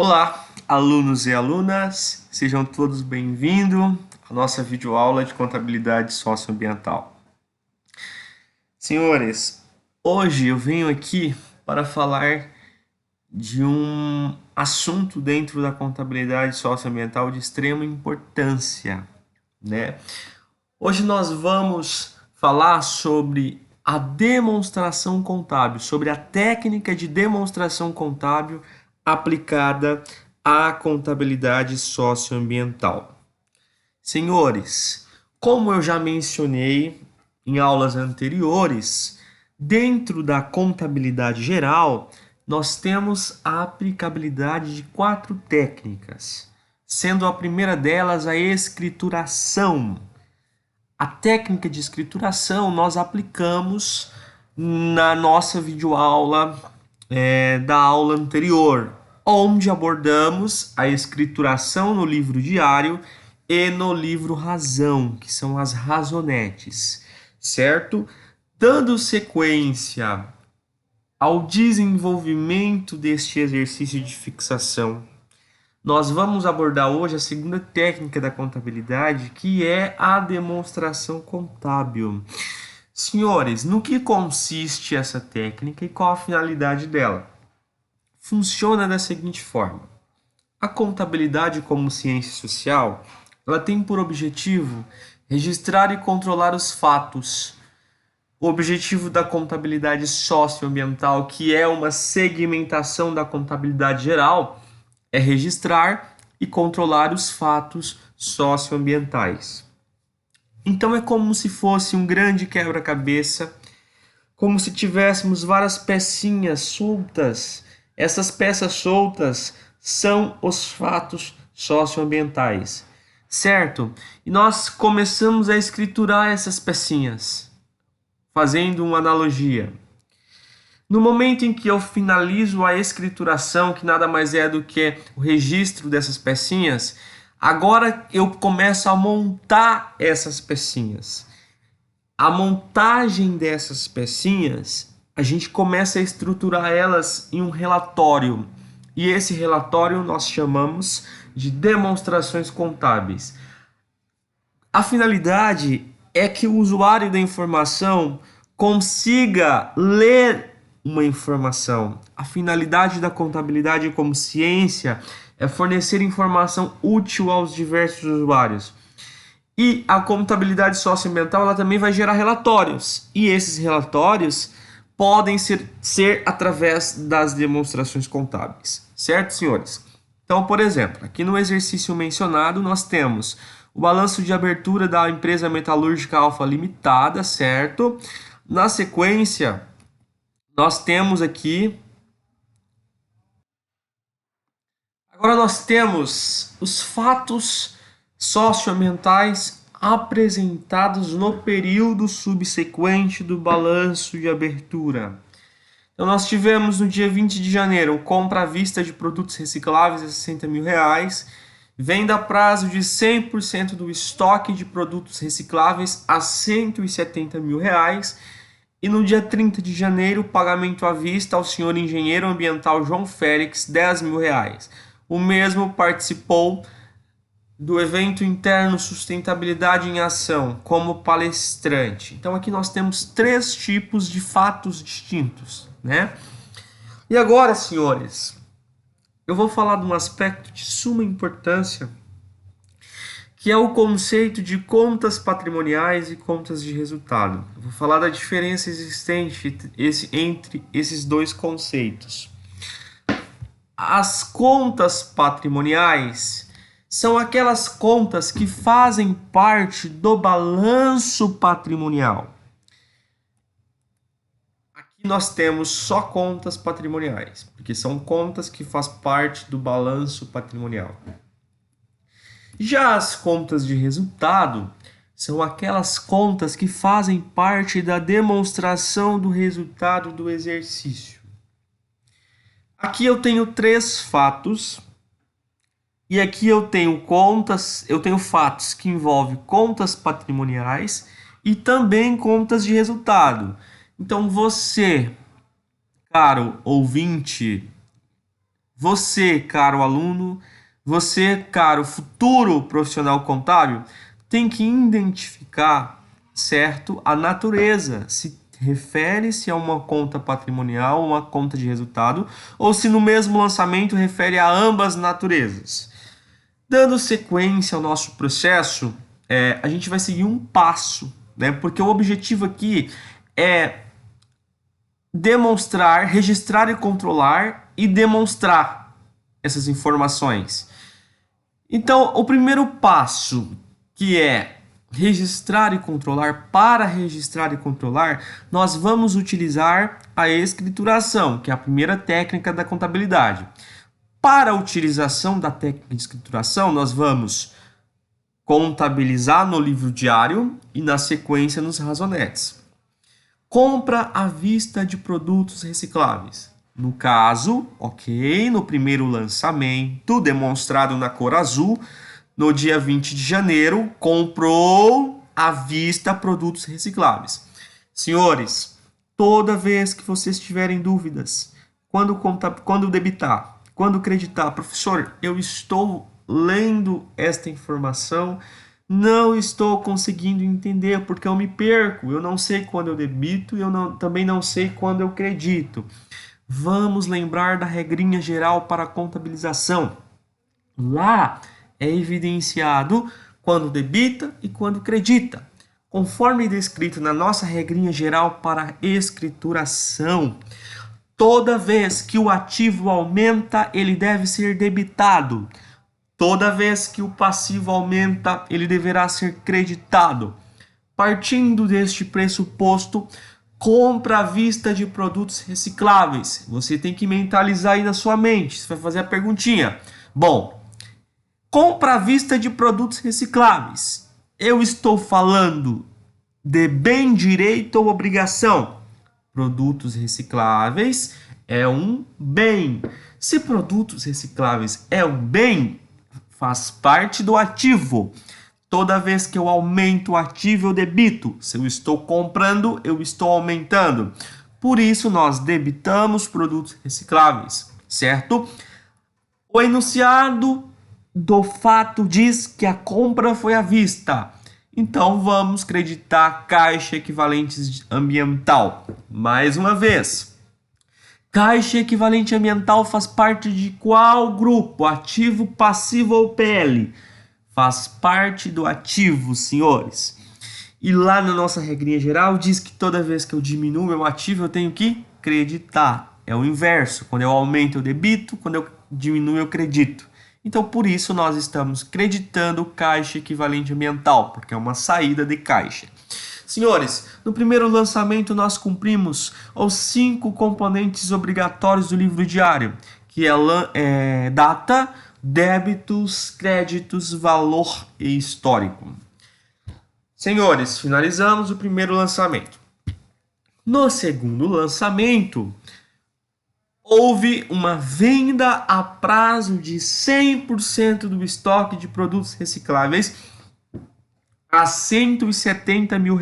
Olá, alunos e alunas, sejam todos bem-vindos à nossa videoaula de contabilidade socioambiental. Senhores, hoje eu venho aqui para falar de um assunto dentro da contabilidade socioambiental de extrema importância, né? Hoje nós vamos falar sobre a demonstração contábil, sobre a técnica de demonstração contábil aplicada à contabilidade socioambiental. Senhores, como eu já mencionei em aulas anteriores, dentro da contabilidade geral, nós temos a aplicabilidade de 4 técnicas, sendo a primeira delas a escrituração. A técnica de escrituração nós aplicamos na nossa videoaula da aula anterior, onde abordamos a escrituração no livro diário e no livro Razão, que são as razonetes, certo? Dando sequência ao desenvolvimento deste exercício de fixação, nós vamos abordar hoje a segunda técnica da contabilidade, que é a demonstração contábil. Senhores, no que consiste essa técnica e qual a finalidade dela? Funciona da seguinte forma: a contabilidade como ciência social, ela tem por objetivo registrar e controlar os fatos. O objetivo da contabilidade socioambiental, que é uma segmentação da contabilidade geral, é registrar e controlar os fatos socioambientais. Então é como se fosse um grande quebra-cabeça, como se tivéssemos várias pecinhas soltas. Essas peças soltas são os fatos socioambientais, certo? E nós começamos a escriturar essas pecinhas, fazendo uma analogia. No momento em que eu finalizo a escrituração, que nada mais é do que o registro dessas pecinhas, agora eu começo a montar essas pecinhas. A montagem dessas pecinhas, a gente começa a estruturar elas em um relatório. E esse relatório nós chamamos de demonstrações contábeis. A finalidade é que o usuário da informação consiga ler uma informação. A finalidade da contabilidade como ciência é fornecer informação útil aos diversos usuários. E a contabilidade socioambiental ela também vai gerar relatórios. E esses relatórios podem ser através das demonstrações contábeis. Certo, senhores? Então, por exemplo, aqui no exercício mencionado, nós temos o balanço de abertura da empresa metalúrgica Alfa Limitada, certo? Na sequência, nós temos aqui... Agora nós temos os fatos socioambientais apresentados no período subsequente do balanço de abertura. Então nós tivemos no dia 20 de janeiro compra à vista de produtos recicláveis a R$60 mil, venda a prazo de 100% do estoque de produtos recicláveis a R$170 mil, e no dia 30 de janeiro, pagamento à vista ao senhor engenheiro ambiental João Félix, R$10 mil. O mesmo participou do evento interno Sustentabilidade em Ação como palestrante. Então aqui nós temos 3 tipos de fatos distintos, né? E agora, senhores, eu vou falar de um aspecto de suma importância, que é o conceito de contas patrimoniais e contas de resultado. Eu vou falar da diferença existente entre esses dois conceitos. As contas patrimoniais são aquelas contas que fazem parte do balanço patrimonial. Aqui nós temos só contas patrimoniais, porque são contas que fazem parte do balanço patrimonial. Já as contas de resultado são aquelas contas que fazem parte da demonstração do resultado do exercício. Aqui eu tenho 3 fatos. E aqui eu tenho fatos que envolvem contas patrimoniais e também contas de resultado. Então você, caro ouvinte, você, caro aluno, você, caro futuro profissional contábil, tem que identificar, certo, a natureza, se refere-se a uma conta patrimonial, uma conta de resultado, ou se no mesmo lançamento refere a ambas naturezas. Dando sequência ao nosso processo, a gente vai seguir um passo, né? Porque o objetivo aqui é demonstrar, registrar e controlar e demonstrar essas informações. Então, o primeiro passo, que é registrar e controlar, para registrar e controlar, nós vamos utilizar a escrituração, que é a primeira técnica da contabilidade. Para a utilização da técnica de escrituração, nós vamos contabilizar no livro diário e, na sequência, nos razonetes. Compra à vista de produtos recicláveis. No caso, no primeiro lançamento, demonstrado na cor azul, no dia 20 de janeiro, comprou à vista produtos recicláveis. Senhores, toda vez que vocês tiverem dúvidas, quando debitar, quando creditar, professor, eu estou lendo esta informação, não estou conseguindo entender porque eu me perco, eu não sei quando eu debito e também não sei quando eu credito. Vamos lembrar da regrinha geral para a contabilização. Lá é evidenciado quando debita e quando credita, conforme descrito na nossa regrinha geral para a escrituração. Toda vez que o ativo aumenta, ele deve ser debitado. Toda vez que o passivo aumenta, ele deverá ser creditado. Partindo deste pressuposto, compra à vista de produtos recicláveis. Você tem que mentalizar aí na sua mente. Você vai fazer a perguntinha. Bom, compra à vista de produtos recicláveis. Eu estou falando de bem, direito ou obrigação? Produtos recicláveis é um bem. Se produtos recicláveis é um bem, faz parte do ativo. Toda vez que eu aumento o ativo, eu debito. Se eu estou comprando, eu estou aumentando. Por isso, nós debitamos produtos recicláveis, certo? O enunciado do fato diz que a compra foi à vista. Então, vamos creditar caixa equivalente ambiental. Mais uma vez. Caixa equivalente ambiental faz parte de qual grupo? Ativo, passivo ou PL? Faz parte do ativo, senhores. E lá na nossa regrinha geral diz que toda vez que eu diminuo meu ativo, eu tenho que creditar. É o inverso. Quando eu aumento, eu debito. Quando eu diminuo, eu credito. Então, por isso, nós estamos creditando caixa equivalente ambiental, porque é uma saída de caixa. Senhores, no primeiro lançamento nós cumprimos os 5 componentes obrigatórios do livro diário, que é data, débitos, créditos, valor e histórico. Senhores, finalizamos o primeiro lançamento. No segundo lançamento, houve uma venda a prazo de 100% do estoque de produtos recicláveis a R$170 mil.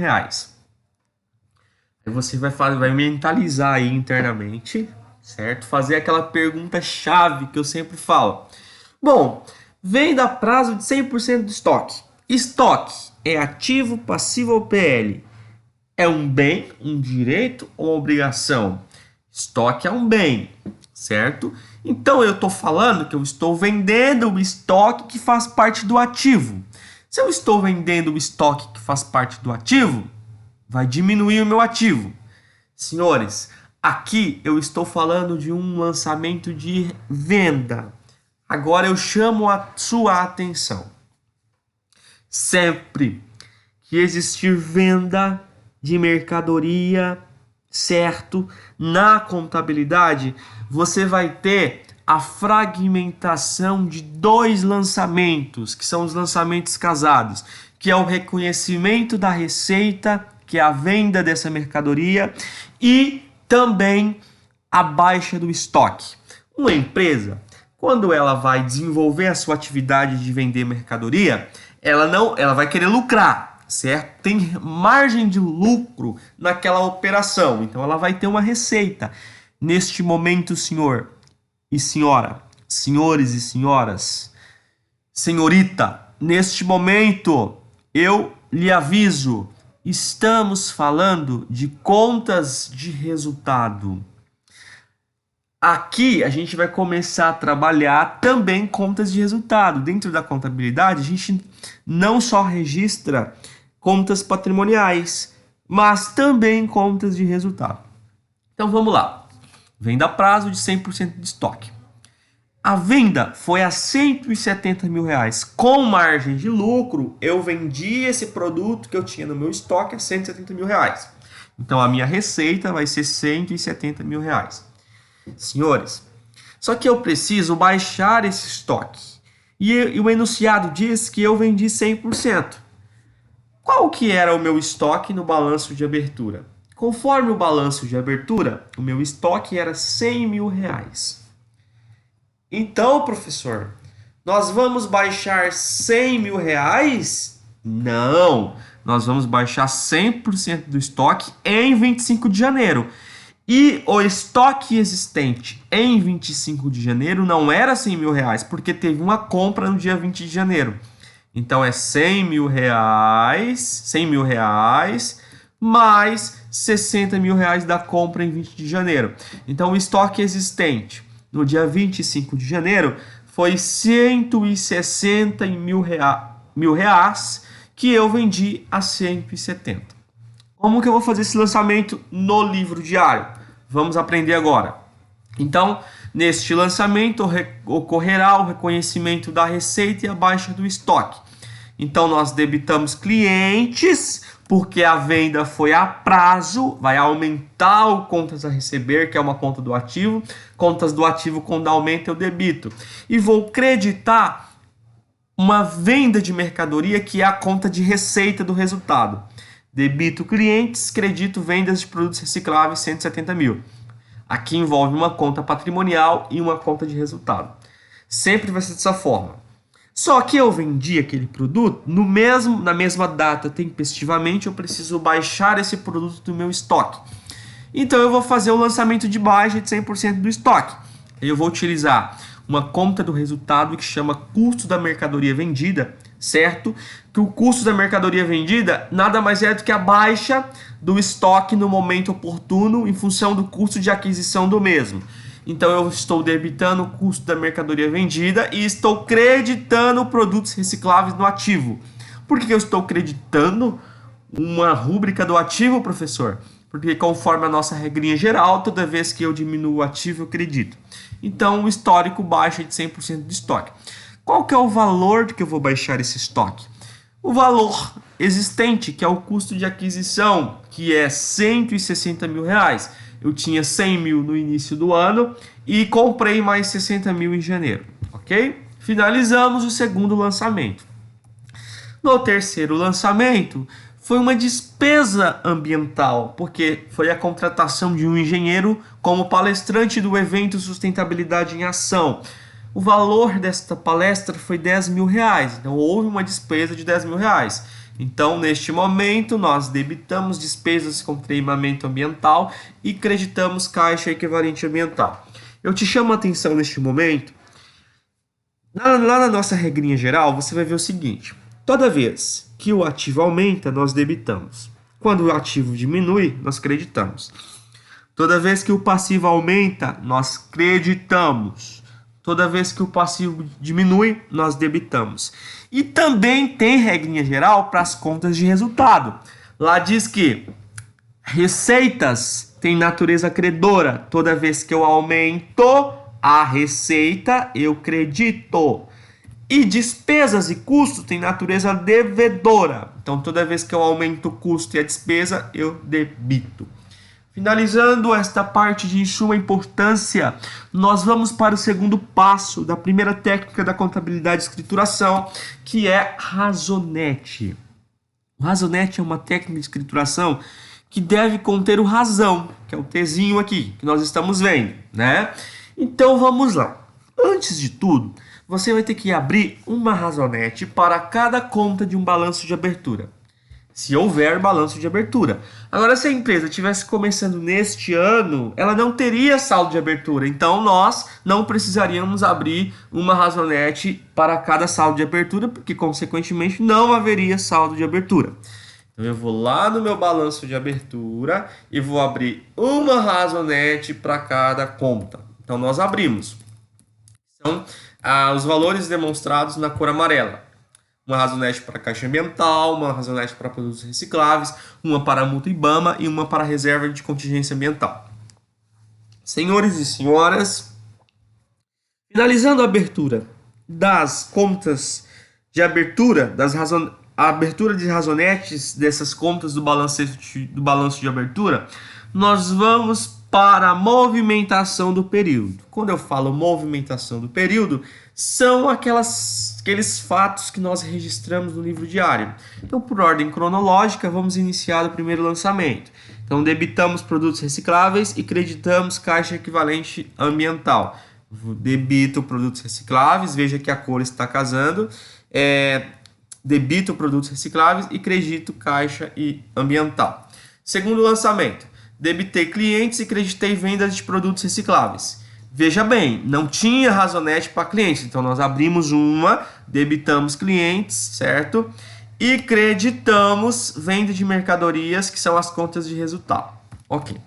Aí você vai mentalizar aí internamente, certo? Fazer aquela pergunta chave que eu sempre falo. Bom, venda a prazo de 100% do estoque. Estoque é ativo, passivo ou PL? É um bem, um direito ou uma obrigação? Estoque é um bem, certo? Então eu estou falando que eu estou vendendo o estoque que faz parte do ativo. Se eu estou vendendo o estoque que faz parte do ativo, vai diminuir o meu ativo. Senhores, aqui eu estou falando de um lançamento de venda. Agora eu chamo a sua atenção. Sempre que existir venda de mercadoria, certo? Na contabilidade, você vai ter a fragmentação de 2 lançamentos, que são os lançamentos casados, que é o reconhecimento da receita, que é a venda dessa mercadoria, e também a baixa do estoque. Uma empresa, quando ela vai desenvolver a sua atividade de vender mercadoria, ela vai querer lucrar, certo? Tem margem de lucro naquela operação, então ela vai ter uma receita. Neste momento, senhor, e senhora, senhores e senhoras, senhorita, neste momento eu lhe aviso, estamos falando de contas de resultado. Aqui a gente vai começar a trabalhar também contas de resultado. Dentro da contabilidade, a gente não só registra contas patrimoniais, mas também contas de resultado. Então vamos lá. Venda a prazo de 100% de estoque. A venda foi a R$170 mil. Com margem de lucro, eu vendi esse produto que eu tinha no meu estoque a R$170 mil. Então a minha receita vai ser R$170 mil. Senhores, só que eu preciso baixar esse estoque. E o enunciado diz que eu vendi 100%. Qual que era o meu estoque no balanço de abertura? Conforme o balanço de abertura, o meu estoque era R$100 mil. Então, professor, nós vamos baixar R$100 mil? Não, nós vamos baixar 100% do estoque em 25 de janeiro. E o estoque existente em 25 de janeiro não era R$100 mil, porque teve uma compra no dia 20 de janeiro. Então é R$100 mil, R$100 mil mais R$60 mil da compra em 20 de janeiro. Então o estoque existente no dia 25 de janeiro foi R$160 mil que eu vendi a 170. Como que eu vou fazer esse lançamento no livro diário? Vamos aprender agora. Então, neste lançamento ocorrerá o reconhecimento da receita e a baixa do estoque. Então, nós debitamos clientes, porque a venda foi a prazo, vai aumentar o contas a receber, que é uma conta do ativo. Contas do ativo, quando aumenta, eu debito. E vou creditar uma venda de mercadoria, que é a conta de receita do resultado. Debito clientes, credito vendas de produtos recicláveis, 170 mil. Aqui envolve uma conta patrimonial e uma conta de resultado. Sempre vai ser dessa forma. Só que eu vendi aquele produto na mesma data, tempestivamente, eu preciso baixar esse produto do meu estoque. Então eu vou fazer o lançamento de baixa de 100% do estoque. Eu vou utilizar uma conta do resultado que chama custo da mercadoria vendida, certo? Que o custo da mercadoria vendida nada mais é do que a baixa do estoque no momento oportuno em função do custo de aquisição do mesmo. Então eu estou debitando o custo da mercadoria vendida e estou creditando produtos recicláveis no ativo. Por que eu estou creditando uma rúbrica do ativo, professor? Porque conforme a nossa regrinha geral, toda vez que eu diminuo o ativo, eu credito. Então o histórico baixa de 100% do estoque. Qual que é o valor de que eu vou baixar esse estoque? O valor existente, que é o custo de aquisição, que é 160 mil reais. Eu tinha 100 mil no início do ano e comprei mais 60 mil em janeiro, ok? Finalizamos o segundo lançamento. No terceiro lançamento, foi uma despesa ambiental, porque foi a contratação de um engenheiro como palestrante do evento Sustentabilidade em Ação. O valor desta palestra foi 10 mil reais, então houve uma despesa de 10 mil reais. Então, neste momento, nós debitamos despesas com treinamento ambiental e creditamos caixa equivalente ambiental. Eu te chamo a atenção neste momento, lá na nossa regrinha geral, você vai ver o seguinte: toda vez que o ativo aumenta, nós debitamos. Quando o ativo diminui, nós creditamos. Toda vez que o passivo aumenta, nós creditamos. Toda vez que o passivo diminui, nós debitamos. E também tem regrinha geral para as contas de resultado. Lá diz que receitas têm natureza credora. Toda vez que eu aumento a receita, eu credito. E despesas e custos têm natureza devedora. Então, toda vez que eu aumento o custo e a despesa, eu debito. Finalizando esta parte de suma importância, nós vamos para o segundo passo da primeira técnica da contabilidade de escrituração, que é razonete. O razonete é uma técnica de escrituração que deve conter o razão, que é o Tzinho aqui, que nós estamos vendo, né? Então vamos lá. Antes de tudo, você vai ter que abrir uma razonete para cada conta de um balanço de abertura. se houver balanço de abertura. Agora, se a empresa estivesse começando neste ano, ela não teria saldo de abertura. Então, nós não precisaríamos abrir uma razonete para cada saldo de abertura, porque, consequentemente, não haveria saldo de abertura. Então, eu vou lá no meu balanço de abertura e vou abrir uma razonete para cada conta. Então, nós abrimos. São os valores demonstrados na cor amarela. Uma razonete para caixa ambiental, uma razonete para produtos recicláveis, uma para multa IBAMA e uma para reserva de contingência ambiental. Senhores e senhoras, finalizando a abertura das contas de abertura, a abertura de razonetes dessas contas do balanço de abertura, nós vamos para a movimentação do período. Quando eu falo movimentação do período, são aqueles fatos que nós registramos no livro diário. Então, por ordem cronológica, vamos iniciar o primeiro lançamento. Então, debitamos produtos recicláveis e creditamos caixa equivalente ambiental. Debito produtos recicláveis, veja que a cor está casando. Debito produtos recicláveis e credito caixa e ambiental. Segundo lançamento, debitei clientes e creditei vendas de produtos recicláveis. Veja bem, não tinha razonete para clientes, então nós abrimos uma, debitamos clientes, certo? E creditamos venda de mercadorias, que são as contas de resultado. Ok.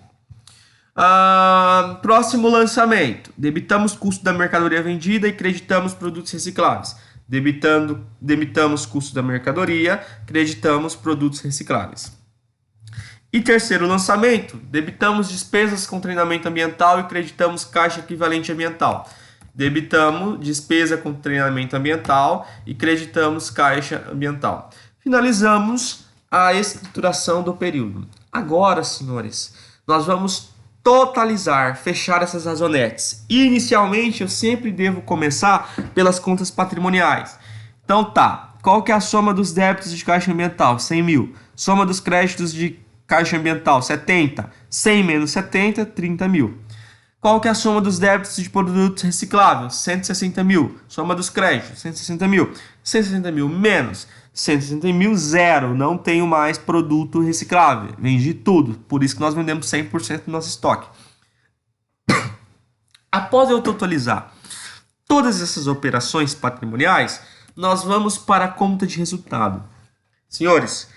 Próximo lançamento, debitamos custo da mercadoria vendida e creditamos produtos recicláveis. Debitamos custo da mercadoria, creditamos produtos recicláveis. E terceiro lançamento, debitamos despesas com treinamento ambiental e creditamos caixa equivalente ambiental. Debitamos despesa com treinamento ambiental e creditamos caixa ambiental. Finalizamos a escrituração do período. Agora, senhores, nós vamos totalizar, fechar essas razonetes. Inicialmente, eu sempre devo começar pelas contas patrimoniais. Então tá, qual que é a soma dos débitos de caixa ambiental? 100 mil. Soma dos créditos de caixa ambiental, 70. 100 menos 70, 30 mil. Qual que é a soma dos débitos de produtos recicláveis? 160 mil. Soma dos créditos, 160 mil. 160 mil menos 160 mil, zero. Não tenho mais produto reciclável. Vendi tudo. Por isso que nós vendemos 100% do nosso estoque. Após eu totalizar todas essas operações patrimoniais, nós vamos para a conta de resultado. Senhores,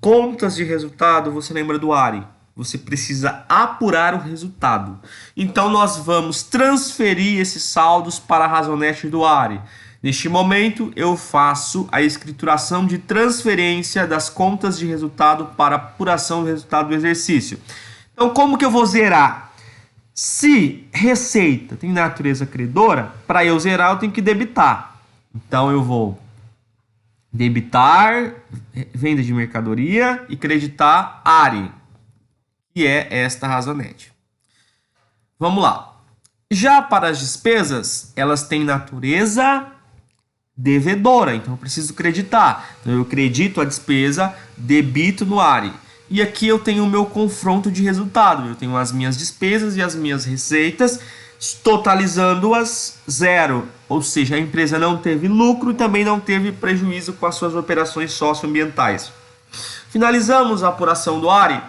contas de resultado, você lembra do ARI? Você precisa apurar o resultado. Então, nós vamos transferir esses saldos para a razonete do ARI. Neste momento, eu faço a escrituração de transferência das contas de resultado para apuração do resultado do exercício. Então, como que eu vou zerar? Se receita tem natureza credora, para eu zerar, eu tenho que debitar. Então, eu vou debitar venda de mercadoria e creditar ARI, que é esta razonete. Vamos lá. Já para as despesas, elas têm natureza devedora, então eu preciso creditar. Então eu credito a despesa, debito no ARI. E aqui eu tenho o meu confronto de resultado. Eu tenho as minhas despesas e as minhas receitas, totalizando-as zero. Ou seja, a empresa não teve lucro e também não teve prejuízo com as suas operações socioambientais. Finalizamos a apuração do ARI.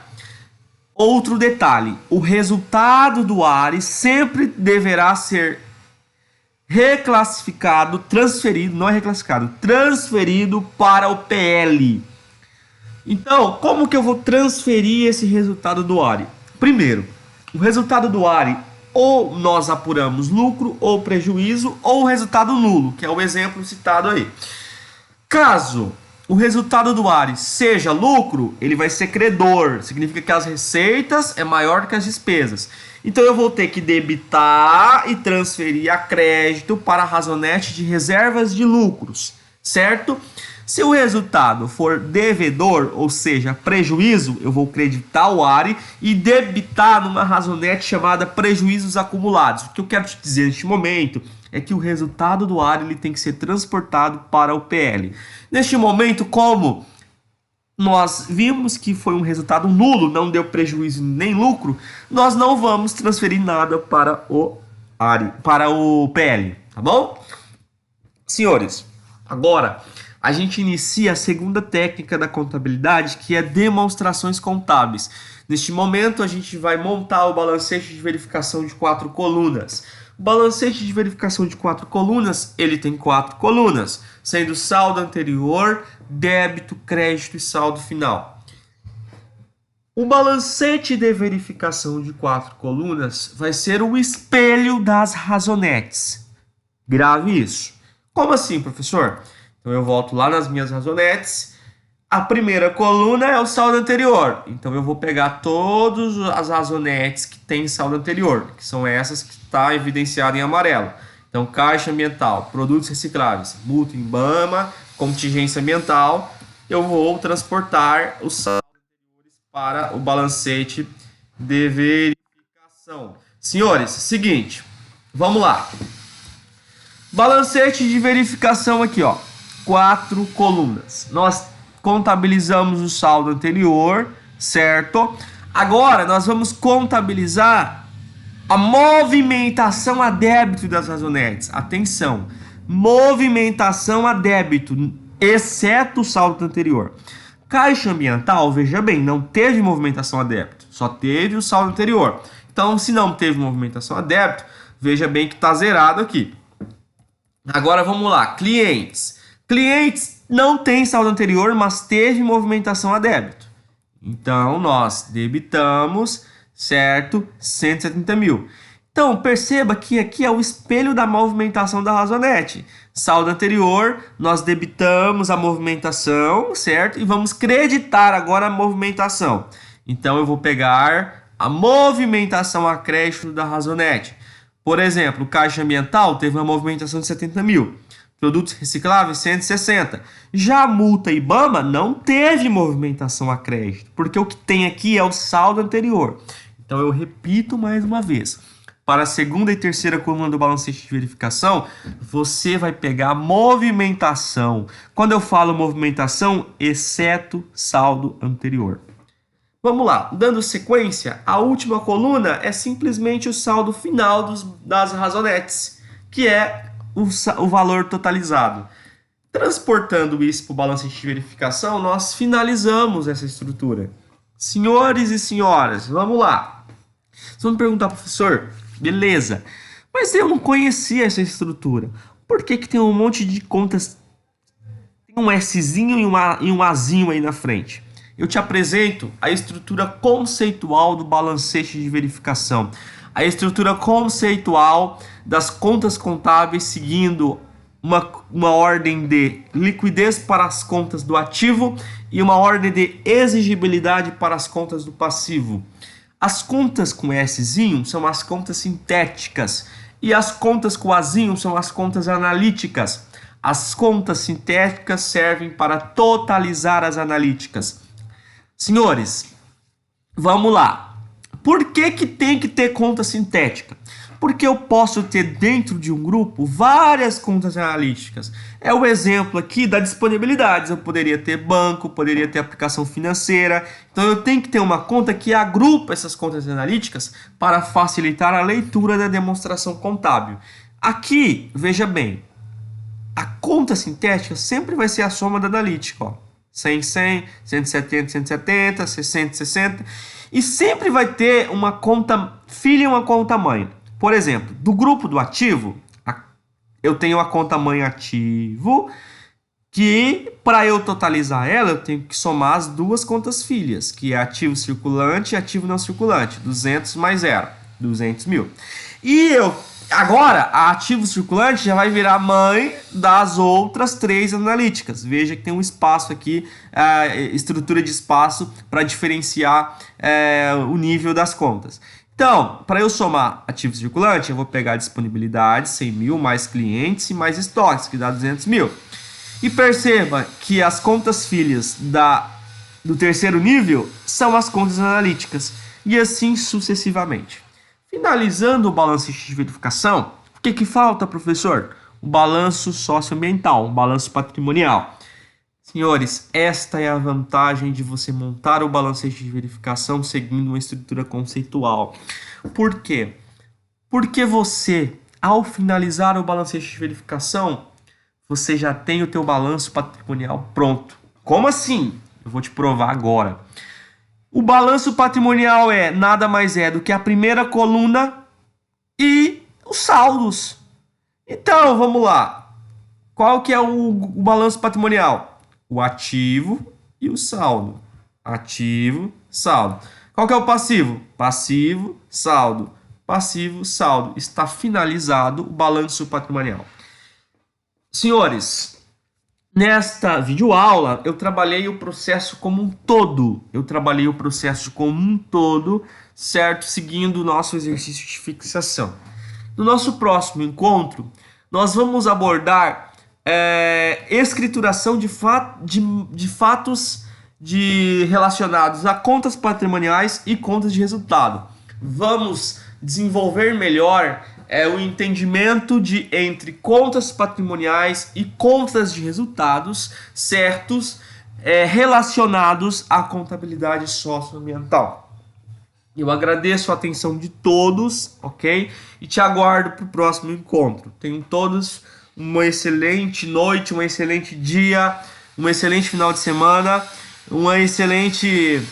Outro detalhe, o resultado do ARI sempre deverá ser reclassificado, transferido, não é reclassificado, transferido para o PL. Então, como que eu vou transferir esse resultado do ARI? Primeiro, o resultado do ARI, ou nós apuramos lucro ou prejuízo, ou o resultado nulo, que é o exemplo citado aí. Caso o resultado do ARI seja lucro, ele vai ser credor, significa que as receitas é maior que as despesas. Então eu vou ter que debitar e transferir a crédito para a razonete de reservas de lucros, certo? Se o resultado for devedor, ou seja, prejuízo, eu vou creditar o ARI e debitar numa razonete chamada prejuízos acumulados. O que eu quero te dizer neste momento é que o resultado do ARI ele tem que ser transportado para o PL. Neste momento, como nós vimos que foi um resultado nulo, não deu prejuízo nem lucro, nós não vamos transferir nada para o ARI, para o PL, tá bom? Senhores, agora a gente inicia a segunda técnica da contabilidade, que é demonstrações contábeis. Neste momento, a gente vai montar o balancete de verificação de 4 colunas. O balancete de verificação de 4 colunas, ele tem 4 colunas, sendo saldo anterior, débito, crédito e saldo final. O balancete de verificação de 4 colunas vai ser o espelho das razonetes. Grave isso. Como assim, professor? Então eu volto lá nas minhas razonetes. A primeira coluna é o saldo anterior. Então eu vou pegar todas as razonetes que têm saldo anterior, que são essas que está evidenciada em amarelo. Então caixa ambiental, produtos recicláveis, multa em IBAMA, contingência ambiental. Eu vou transportar o saldo para o balancete de verificação. Senhores, seguinte, vamos lá. Balancete de verificação aqui, ó, 4 colunas. Nós contabilizamos o saldo anterior, certo? Agora nós vamos contabilizar a movimentação a débito das razonetes. Atenção, movimentação a débito, exceto o saldo anterior. Caixa ambiental, veja bem, não teve movimentação a débito, só teve o saldo anterior. Então, se não teve movimentação a débito, veja bem que está zerado aqui. Agora vamos lá, clientes. Clientes não tem saldo anterior, mas teve movimentação a débito. Então, nós debitamos, certo, 170 mil. Então, perceba que aqui é o espelho da movimentação da razonete. Saldo anterior, nós debitamos a movimentação, certo? E vamos creditar agora a movimentação. Então, eu vou pegar a movimentação a crédito da razonete. Por exemplo, caixa ambiental teve uma movimentação de 70 mil. Produtos recicláveis, 160. Já a multa IBAMA não teve movimentação a crédito, porque o que tem aqui é o saldo anterior. Então, eu repito mais uma vez. Para a segunda e terceira coluna do balancete de verificação, você vai pegar a movimentação. Quando eu falo movimentação, exceto saldo anterior. Vamos lá, dando sequência, a última coluna é simplesmente o saldo final das razonetes, que é o valor totalizado. Transportando isso para o balancete de verificação, nós finalizamos essa estrutura. Senhores e senhoras, vamos lá. Vocês vão me perguntar, professor, beleza, mas eu não conhecia essa estrutura. Por que que tem um monte de contas, tem um Szinho e um Azinho aí na frente? Eu te apresento a estrutura conceitual do balancete de verificação. A estrutura conceitual das contas contábeis seguindo uma ordem de liquidez para as contas do ativo e uma ordem de exigibilidade para as contas do passivo. As contas com Szinho são as contas sintéticas e as contas com Azinho são as contas analíticas. As contas sintéticas servem para totalizar as analíticas. Senhores, vamos lá. Por que que tem que ter conta sintética? Porque eu posso ter dentro de um grupo várias contas analíticas. É o exemplo aqui da disponibilidade. Eu poderia ter banco, poderia ter aplicação financeira. Então eu tenho que ter uma conta que agrupa essas contas analíticas para facilitar a leitura da demonstração contábil. Aqui, veja bem, a conta sintética sempre vai ser a soma da analítica, ó. 100, 100, 170, 170, 60, 60. E sempre vai ter uma conta filha e uma conta mãe. Por exemplo, do grupo do ativo, eu tenho a conta mãe ativo, que para eu totalizar ela, eu tenho que somar as duas contas filhas, que é ativo circulante e ativo não circulante. 200 mais 0, 200 mil. E agora, a ativo circulante já vai virar mãe das outras 3 analíticas. Veja que tem um espaço aqui, estrutura de espaço para diferenciar o nível das contas. Então, para eu somar ativo circulante, eu vou pegar a disponibilidade, 100 mil, mais clientes e mais estoques, que dá 200 mil. E perceba que as contas filhas do terceiro nível são as contas analíticas. E assim sucessivamente. Finalizando o balanço de verificação, o que falta, professor? O balanço socioambiental, um balanço patrimonial. Senhores, esta é a vantagem de você montar o balancete de verificação seguindo uma estrutura conceitual. Por quê? Porque você, ao finalizar o balancete de verificação, você já tem o teu balanço patrimonial pronto. Como assim? Eu vou te provar agora. O balanço patrimonial nada mais do que a primeira coluna e os saldos. Então, vamos lá. Qual que é o balanço patrimonial? O ativo e o saldo. Ativo, saldo. Qual que é o passivo? Passivo, saldo. Passivo, saldo. Está finalizado o balanço patrimonial. Senhores, nesta videoaula eu trabalhei o processo como um todo. Certo? Seguindo o nosso exercício de fixação. No nosso próximo encontro, nós vamos abordar escrituração de fatos relacionados a contas patrimoniais e contas de resultado. Vamos desenvolver melhor o entendimento entre contas patrimoniais e contas de resultados certos relacionados à contabilidade socioambiental. Eu agradeço a atenção de todos, ok? E te aguardo para o próximo encontro. Tenham todos uma excelente noite, um excelente dia, um excelente final de semana, uma excelente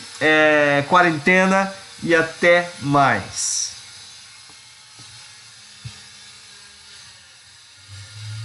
quarentena e até mais.